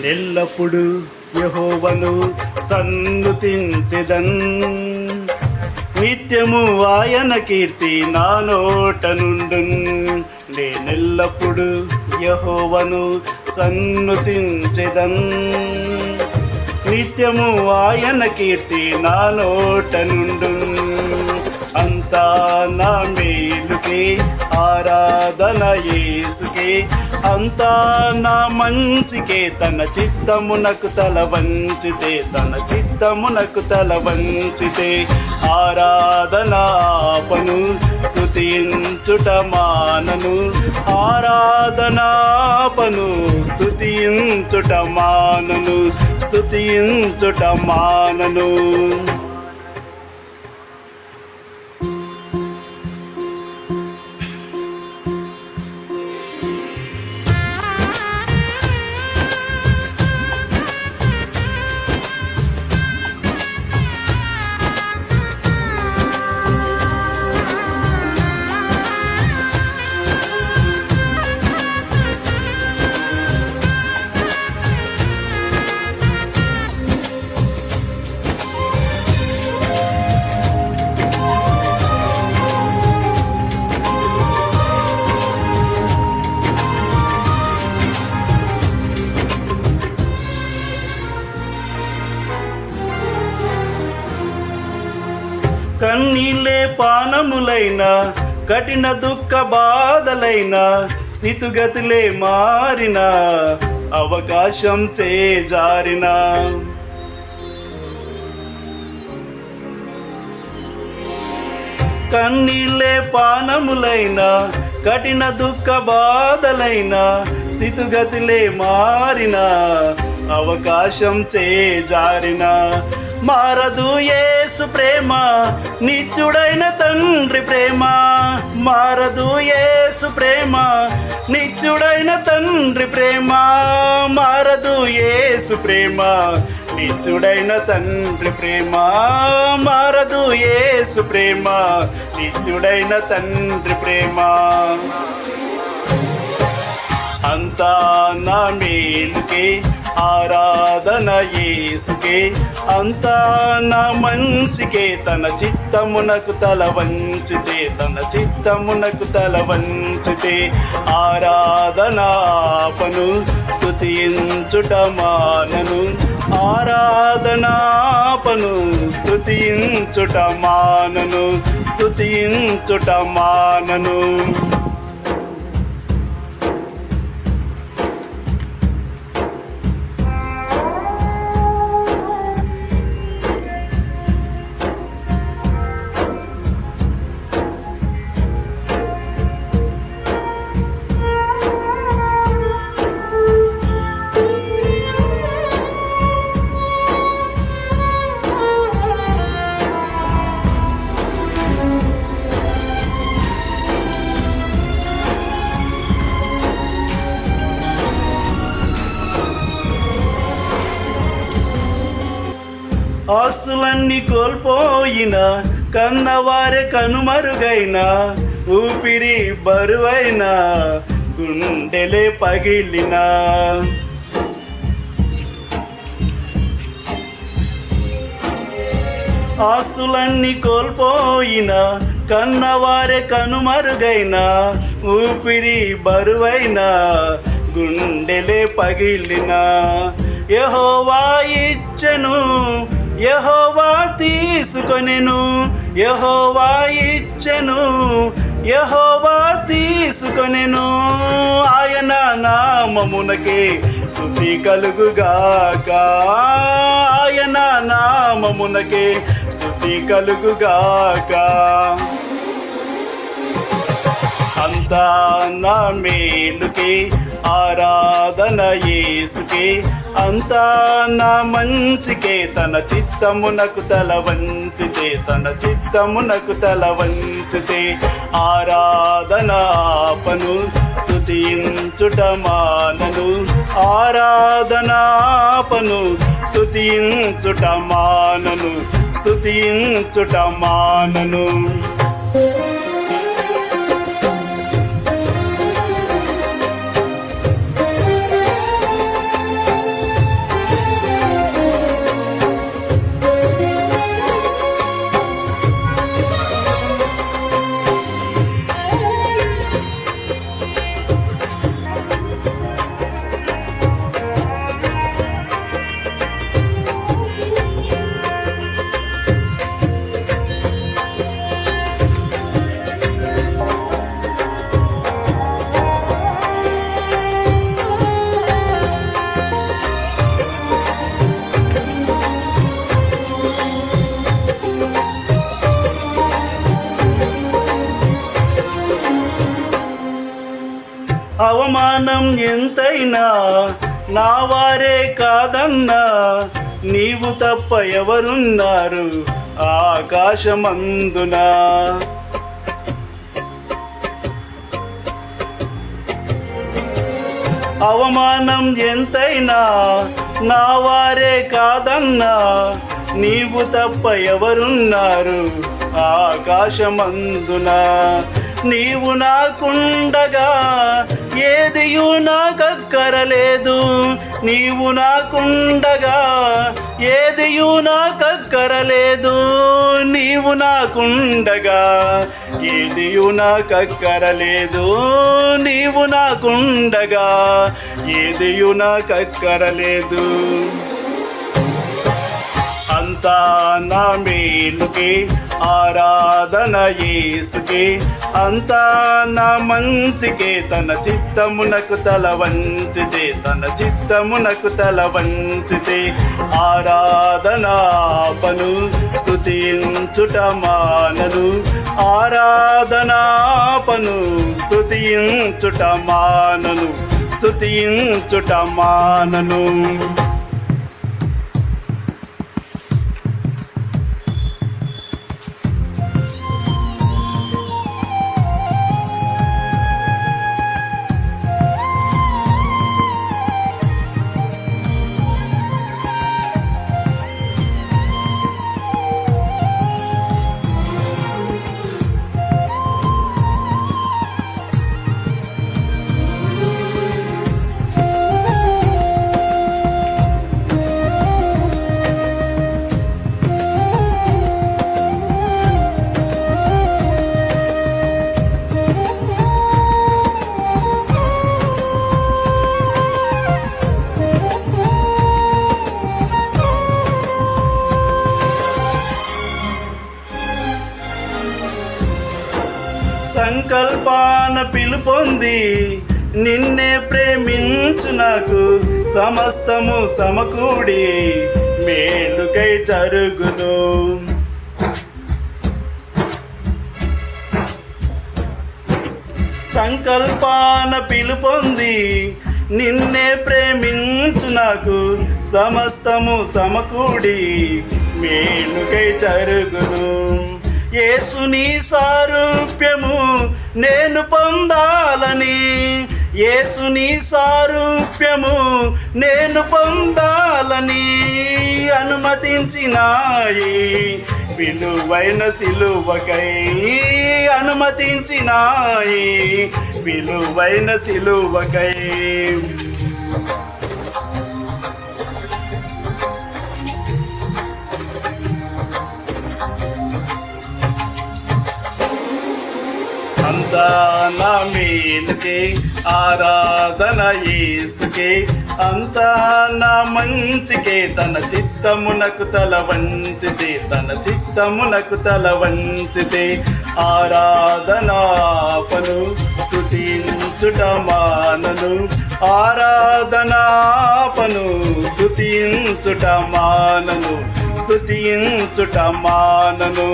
నేనెల్లప్పుడు యెహోవాను సన్నుతించెదన్. నిత్యము ఆయన కీర్తి నా నోట నుండున్. నేనెల్లప్పుడు యెహోవాను సన్నుతించెదన్. నిత్యము ఆయన కీర్తి నా నోట నుండున్. అంతా నా మేలుకే ఆరాధన యేసుకే, అంతా నా మంచికే. తన చిత్తమునకు తల వంచితే, తన చిత్తమునకు తల వంచితే ఆరాధన ఆపను, స్తుతించుట మానను. ఆరాధన ఆపను, స్తుతించుట మానను, స్తుతించుట మానను. కన్నీళ్ళే పానములైన, కఠిన దుఃఖ బాధలైన, స్థితిగతులే మారిన, అవకాశం చేజారిన. కన్నీళ్ళే పానములైన, కఠిన దుఃఖ బాధలైన, స్థితిగతులే మారిన, అవకాశం చేజారిన. మారదు యేసు ప్రేమ, నిత్యుడైన తండ్రి ప్రేమ. మారదు యేసు ప్రేమ, నిత్యుడైన తండ్రి ప్రేమ. మారదు యేసు ప్రేమ, నిత్యుడైన తండ్రి ప్రేమ. మారదు యేసు ప్రేమ, నిత్యుడైన తండ్రి ప్రేమ. అంతా నా మేలుకే ఆరాధన యేసుకే, అంతా నా మంచికే. తన చిత్తమునకు తల వంచితే, తన చిత్తమునకు తల వంచితే ఆరాధన ఆపను, స్తుతించుట మానను. ఆరాధన ఆపను, స్తుతించుట మానను, స్తుతించుట మానను. ఆస్తులన్నీ కోల్పోయిన, కన్నవారే కనుమరుగైన, ఊపిరి బరువైన, గుండెలే పగిలిన. ఆస్తులన్నీ కోల్పోయిన, కన్నవారే కనుమరుగైన, ఊపిరి బరువైన, గుండెలే పగిలిన. యెహోవా ఇచ్చెను, యెహోవా తీసుకొనెను. యెహోవా ఇచ్చెను, యెహోవా తీసుకొనెను. ఆయన నామమునకే స్తుతి కలుగుగాక. ఆయన నామమునకే స్తుతి కలుగుగాక. అంతా నా మేలుకే ఆరాధన యేసుకే, అంతా నా మంచికే. తన చిత్తమునకు తల వంచితే, తన చిత్తమునకు తల వంచితే ఆరాధన ఆపను, స్తుతించుట మానను. ఆరాధన ఆపను, స్తుతించుట మానను, స్తుతించుట మానను. అవమానం ఎంతైనా నా వారే కాదన్నా, నీవు తప్ప ఎవరున్నారు ఆకాశమందున. అవమానం ఎంతైనా నా వారే కాదన్నా, నీవు తప్ప ఎవరున్నారు ఆకాశమందున. నీవు నాకుండగా ఏదియు నాకక్కరలేదు, నీవు నాకుండగా ఏదియు నాకక్కరలేదు, నీవు నాకుండగా ఏదియు నాకక్కరలేదు, నీవు నాకుండగా ఏదియు నాకక్కరలేదు. అంతా నా మేలుకే ఆరాధన యేసుకే, అంతా నా మంచికే తన చిత్తమునకు తల వంచితే, తన చిత్తమునకు తల వంచితే. ఆరాధనాపను స్తుతించుట మానను, ఆరాధనాపను స్తుతించుట మానను, స్తుతించుట మానను. సంకల్పాన పిలుపొంది నిన్నే ప్రేమించు నాకు, సమస్తము సమకూడి మేలుకై జరుగును. సంకల్పాన పిలుపొంది నిన్నే ప్రేమించు నాకు, సమస్తము సమకూడి మేలుకై జరుగును. యేసుని సారూప్యము నేను పొందాలని, యేసుని సారూప్యము నేను పొందాలని అనుమతించినాయి విలువైన సిలువకై, అనుమతించినాయి విలువైన సిలువకై. అంతా నా మేలుకే ఆరాధన యేసుకే, అంతా నా మంచికే తన చిత్తమునకు తల వంచితే, తన చిత్తమునకు తల వంచితే. ఆరాధనాపను స్తుతించుట మానను, ఆరాధనాపను స్తుతించుట మానను, స్తుతించుట మానను.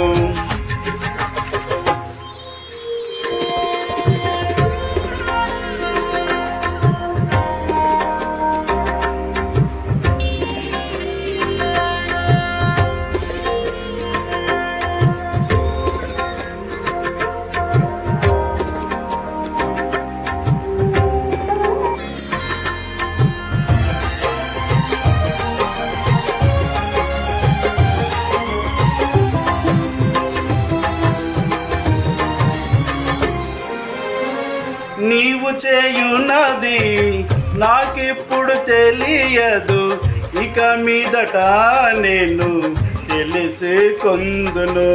నీవు చేయున్నది నాకెప్పుడు తెలియదు, ఇక మీదట నేను తెలుసుకొందును.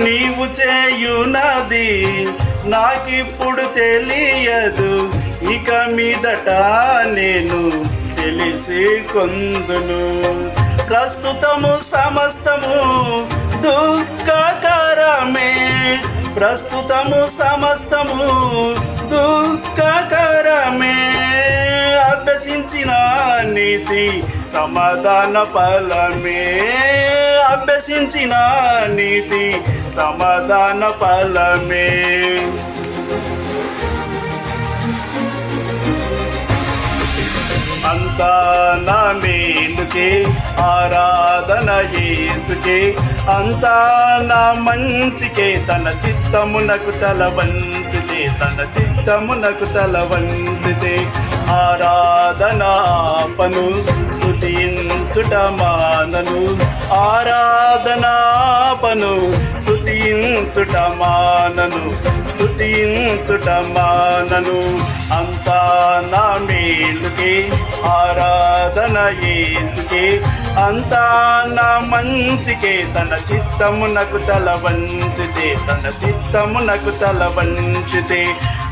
నీవు చేయున్నది నాకిప్పుడు తెలియదు, ఇక మీదట నేను తెలుసుకొందును. ప్రస్తుతము సమస్తము దుఃఖకరమే, ప్రస్తుతము సమస్తము దుఃఖకరమే. అభ్యసించిన నీతి సమాధాన ఫలమే. అభ్యసించిన నీతి సమాధాన ఫలమే. అంతా నా మేలుకే ఆరాధన యేసుకే. అంతా నా మంచికే తన చిత్తమునకు తల వంచితే. తన చిత్తమునకు తల వంచితే. ఆరాధనాపను స్తుతించుట మానను. ఆరాధనాపను స్తుతించుట మానను. స్తుతించుట మానను. అంతా నా మేలుకే ఆరాధన యేసుకే. అంతా నా మంచికే తన చిత్తమునకు తల వంచితే. తన చిత్తమునకు తల వంచితే.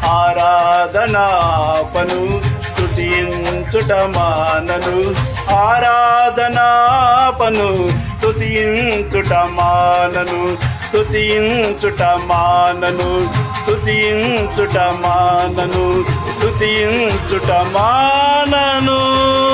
ఆరాధనాపను స్తుతించుట మానను. ఆరాధనాపను స్తుతించుట మానను. స్తుతించుట మానను. స్తుతించుట మానను. స్తుతించుట మానను.